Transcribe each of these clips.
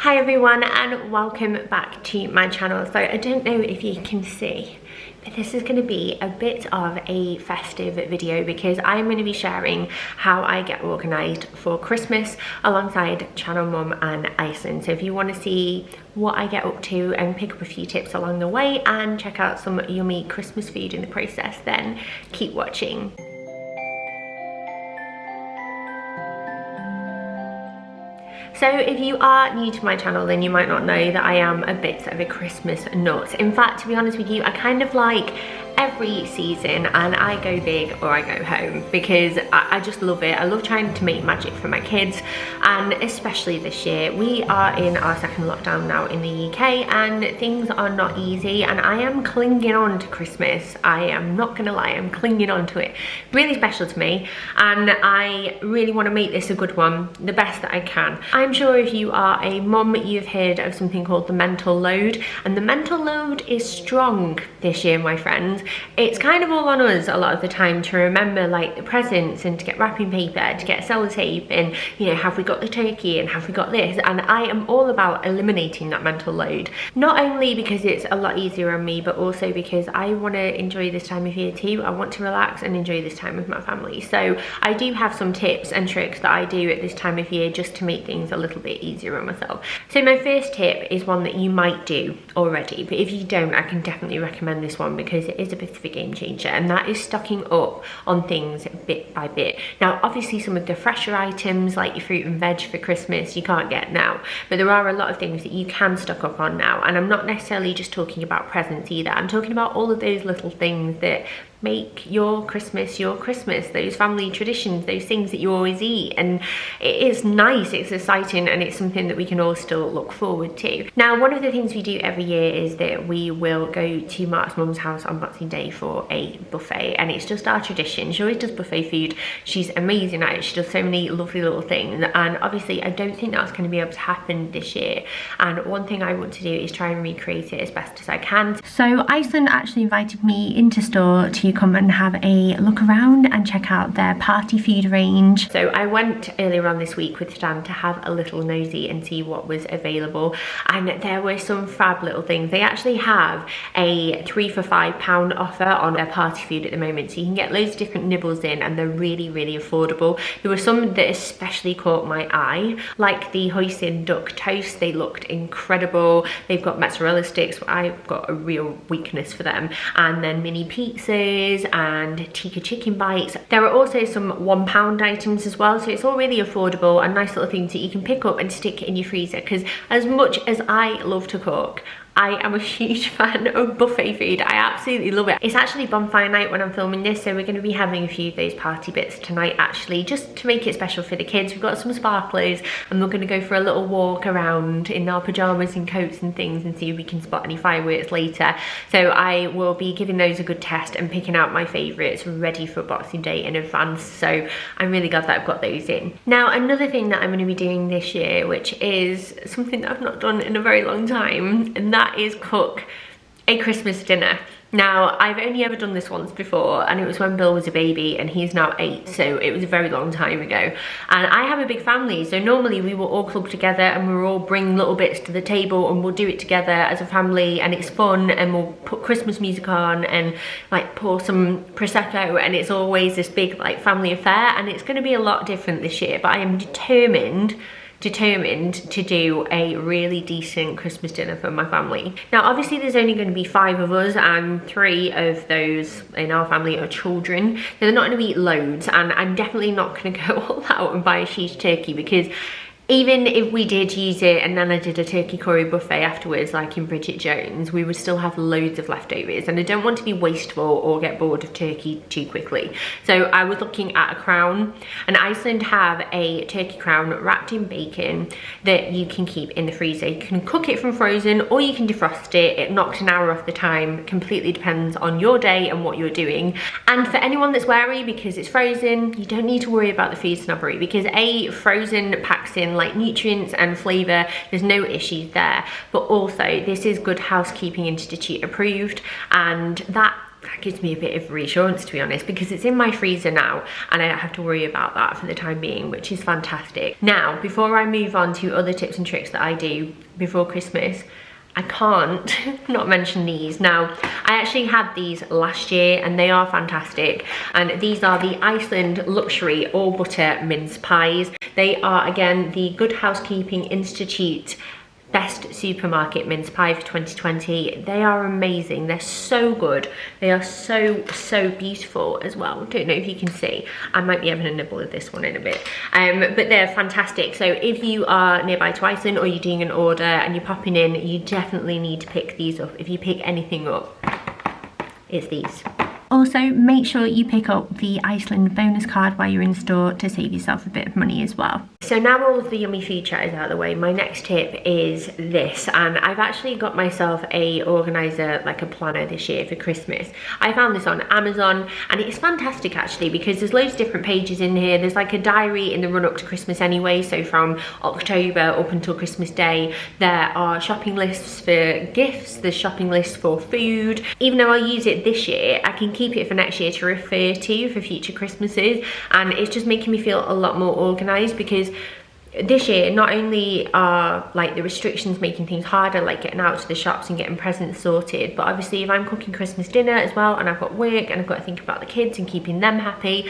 Hi everyone and welcome back to my channel. So I don't know if you can see, but this is going to be a bit of a festive video because I'm going to be sharing how I get organised for Christmas alongside Channel Mum and Iceland. So if you want to see what I get up to and pick up a few tips along the way and check out some yummy Christmas food in the process, then keep watching. So if you are new to my channel, then you might not know that I am a bit of a Christmas nut. In fact, to be honest with you, I kind of like every season and I go big or I go home because I just love it. I love trying to make magic for my kids, and especially this year. We are in our second lockdown now in the UK and things are not easy, and I am clinging on to Christmas. I am not gonna lie, I'm clinging on to it. Really special to me and I really want to make this a good one, the best that I can. I'm sure if you are a mum, you've heard of something called the mental load, and the mental load is strong this year, my friends. It's kind of all on us a lot of the time to remember like the presents and to get wrapping paper, to get sellotape, and you know, have we got the turkey and have we got this? And I am all about eliminating that mental load, not only because it's a lot easier on me, but also because I want to enjoy this time of year too. I want to relax and enjoy this time with my family. So I do have some tips and tricks that I do at this time of year just to make things a little bit easier on myself. So my first tip is one that you might do already, but if you don't, I can definitely recommend this one because it is a bit of a game changer, and that is stocking up on things bit by bit. Now obviously some of the fresher items like your fruit and veg for Christmas you can't get now, but there are a lot of things that you can stock up on now, and I'm not necessarily just talking about presents either. I'm talking about all of those little things that make your Christmas, those family traditions, those things that you always eat, and it is nice, it's exciting, and it's something that we can all still look forward to. Now one of the things we do every year is that we will go to Mark's mum's house on Boxing Day for a buffet, and it's just our tradition. She always does buffet food, she's amazing at it, she does so many lovely little things, and obviously I don't think that's going to be able to happen this year, and one thing I want to do is try and recreate it as best as I can. So Iceland actually invited me into store to come and have a look around and check out their party food range. So I went earlier on this week with Stan to have a little nosy and see what was available, and there were some fab little things. They actually have a 3 for £5 offer on their party food at the moment, so you can get loads of different nibbles in and they're really affordable. There were some that especially caught my eye, like the hoisin duck toast. They looked incredible. They've got mozzarella sticks, I've got a real weakness for them, and then mini pizzas and tikka chicken bites. There are also some £1 items as well, so it's all really affordable and nice little things that you can pick up and stick in your freezer, because as much as I love to cook, I am a huge fan of buffet food. I absolutely love it. It's actually bonfire night when I'm filming this, so we're going to be having a few of those party bits tonight actually, just to make it special for the kids. We've got some sparklers and we're going to go for a little walk around in our pyjamas and coats and things and see if we can spot any fireworks later. So I will be giving those a good test and picking out my favourites ready for Boxing Day in advance, so I'm really glad that I've got those in. Now another thing that I'm going to be doing this year, which is something that I've not done in a very long time, and that is cook a Christmas dinner. Now I've only ever done this once before, and it was when Bill was a baby and he's now 8, so it was a very long time ago. And I have a big family, so normally we will all club together and we'll all bring little bits to the table and we'll do it together as a family, and it's fun, and we'll put Christmas music on and like pour some Prosecco, and it's always this big like family affair. And it's going to be a lot different this year, but I am determined to do a really decent Christmas dinner for my family. Now obviously there's only going to be 5 of us, and 3 of those in our family are children, so they're not going to eat loads, and I'm definitely not going to go all out and buy a huge turkey, because even if we did use it and then I did a turkey curry buffet afterwards like in Bridget Jones, we would still have loads of leftovers, and I don't want to be wasteful or get bored of turkey too quickly. So I was looking at a crown, and Iceland have a turkey crown wrapped in bacon that you can keep in the freezer. You can cook it from frozen or you can defrost it. It knocks an hour off the time, completely depends on your day and what you're doing. And for anyone that's wary because it's frozen, you don't need to worry about the food snobbery, because a frozen packs in like nutrients and flavour, there's no issues there, but also this is Good Housekeeping Institute approved, and that that gives me a bit of reassurance, to be honest, because it's in my freezer now and I don't have to worry about that for the time being, which is fantastic. Now, before I move on to other tips and tricks that I do before Christmas, I can't not mention these. Now, I actually had these last year and they are fantastic. And these are the Iceland Luxury All Butter Mince Pies. They are, again, the Good Housekeeping Institute Best Supermarket Mince Pie for 2020. They are amazing. They're so good. They are so beautiful as well. Don't know if you can see. I might be having a nibble of this one in a bit. But they're fantastic. So if you are nearby to Iceland or you're doing an order and you're popping in, you definitely need to pick these up. If you pick anything up, it's these. Also, make sure you pick up the Iceland bonus card while you're in store to save yourself a bit of money as well. So now all of the yummy food chat is out of the way, my next tip is this, and I've actually got myself a organizer, like a planner this year for Christmas. I found this on Amazon and it's fantastic actually, because there's loads of different pages in here. There's like a diary in the run up to Christmas anyway, so from October up until Christmas Day, there are shopping lists for gifts, there's shopping lists for food. Even though I'll use it this year, I can keep it for next year to refer to for future Christmases, and it's just making me feel a lot more organized, because this year not only are like the restrictions making things harder, like getting out to the shops and getting presents sorted, but obviously if I'm cooking Christmas dinner as well and I've got work and I've got to think about the kids and keeping them happy,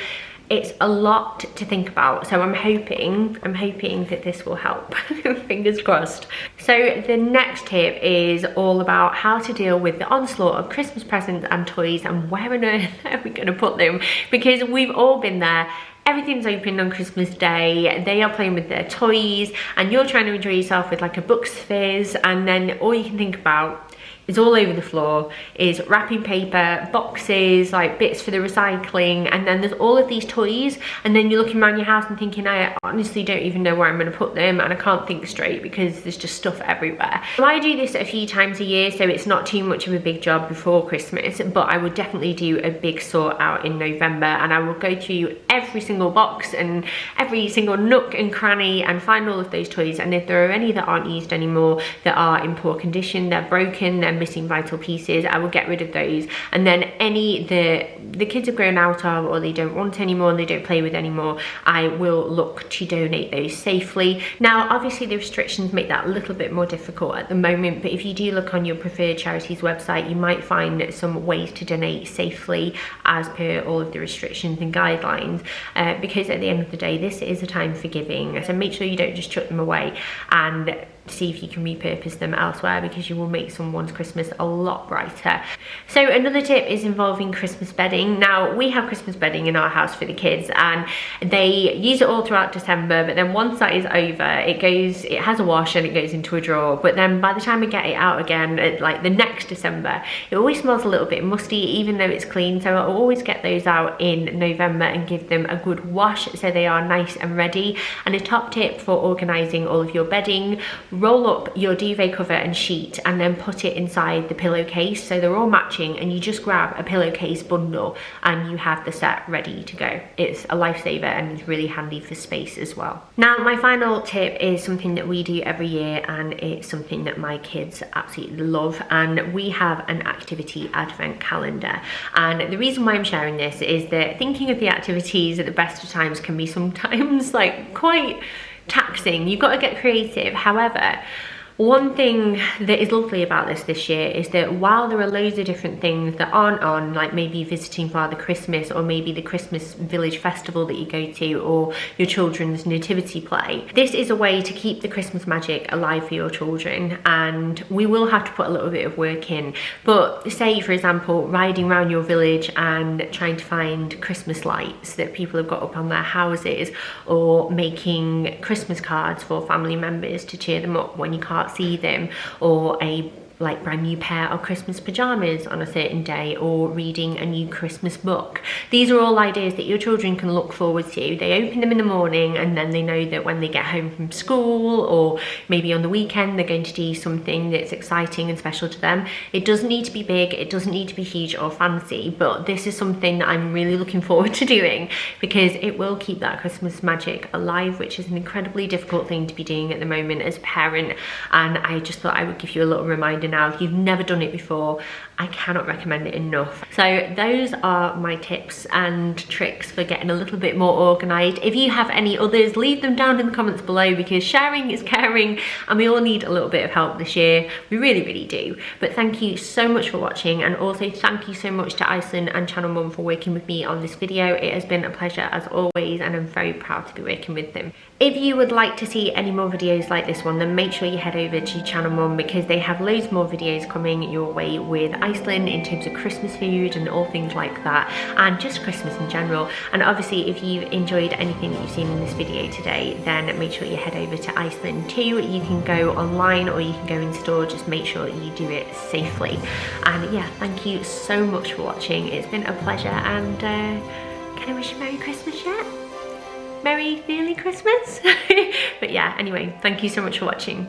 it's a lot to think about. So I'm hoping that this will help. Fingers crossed. So the next tip is all about how to deal with the onslaught of Christmas presents and toys, and where on earth are we going to put them, because we've all been there. Everything's open on Christmas Day, they are playing with their toys and you're trying to enjoy yourself with like a Bucks Fizz, and then all you can think about is all over the floor is wrapping paper, boxes, like bits for the recycling, and then there's all of these toys, and then you're looking around your house and thinking, I honestly don't even know where I'm going to put them, and I can't think straight because there's just stuff everywhere. So I do this a few times a year, so it's not too much of a big job before Christmas, but I would definitely do a big sort out in November, and I will go through every single box and every single nook and cranny and find all of those toys, and if there are any that aren't used anymore, that are in poor condition, they're broken, they're missing vital pieces, I will get rid of those. And then any the kids have grown out of, or they don't want anymore and they don't play with anymore, I will look to donate those safely. Now obviously the restrictions make that a little bit more difficult at the moment, but if you do look on your preferred charity's website, you might find some ways to donate safely as per all of the restrictions and guidelines, because at the end of the day this is a time for giving, so make sure you don't just chuck them away, and see if you can repurpose them elsewhere, because you will make someone's Christmas a lot brighter. So another tip is involving Christmas bedding. Now we have Christmas bedding in our house for the kids, and they use it all throughout December, but then once that is over, it has a wash and it goes into a drawer, but then by the time we get it out again at like the next December, it always smells a little bit musty even though it's clean. So I'll always get those out in November and give them a good wash so they are nice and ready. And a top tip for organizing all of your bedding: roll up your duvet cover and sheet and then put it inside the pillowcase so they're all matching, and you just grab a pillowcase bundle and you have the set ready to go. It's a lifesaver and it's really handy for space as well. Now my final tip is something that we do every year, and it's something that my kids absolutely love, and we have an activity advent calendar. And the reason why I'm sharing this is that thinking of the activities at the best of times can be sometimes like quite taxing. You've got to get creative. However, one thing that is lovely about this year is that while there are loads of different things that aren't on, like maybe visiting Father Christmas, or maybe the Christmas village festival that you go to, or your children's nativity play, this is a way to keep the Christmas magic alive for your children. And we will have to put a little bit of work in, but say for example riding around your village and trying to find Christmas lights that people have got up on their houses, or making Christmas cards for family members to cheer them up when you can't see them, or a like brand new pair of Christmas pajamas on a certain day, or reading a new Christmas book. These are all ideas that your children can look forward to. They open them in the morning and then they know that when they get home from school, or maybe on the weekend, they're going to do something that's exciting and special to them. It doesn't need to be big, it doesn't need to be huge or fancy, but this is something that I'm really looking forward to doing, because it will keep that Christmas magic alive, which is an incredibly difficult thing to be doing at the moment as a parent. And I just thought I would give you a little reminder reminder now. If you've never done it before, I cannot recommend it enough. So those are my tips and tricks for getting a little bit more organised. If you have any others, leave them down in the comments below, because sharing is caring and we all need a little bit of help this year. We really, really do. But thank you so much for watching, and also thank you so much to Iceland and Channel Mum for working with me on this video. It has been a pleasure as always, and I'm very proud to be working with them. If you would like to see any more videos like this one, then make sure you head over to Channel Mum, because they have loads more videos coming your way with Iceland in terms of Christmas food and all things like that, and just Christmas in general. And obviously if you've enjoyed anything that you've seen in this video today, then make sure you head over to Iceland too. You can go online or you can go in store, just make sure you do it safely. And yeah, thank you so much for watching. It's been a pleasure, and can I wish you Merry Christmas yet? Merry nearly Christmas? But yeah, anyway, thank you so much for watching.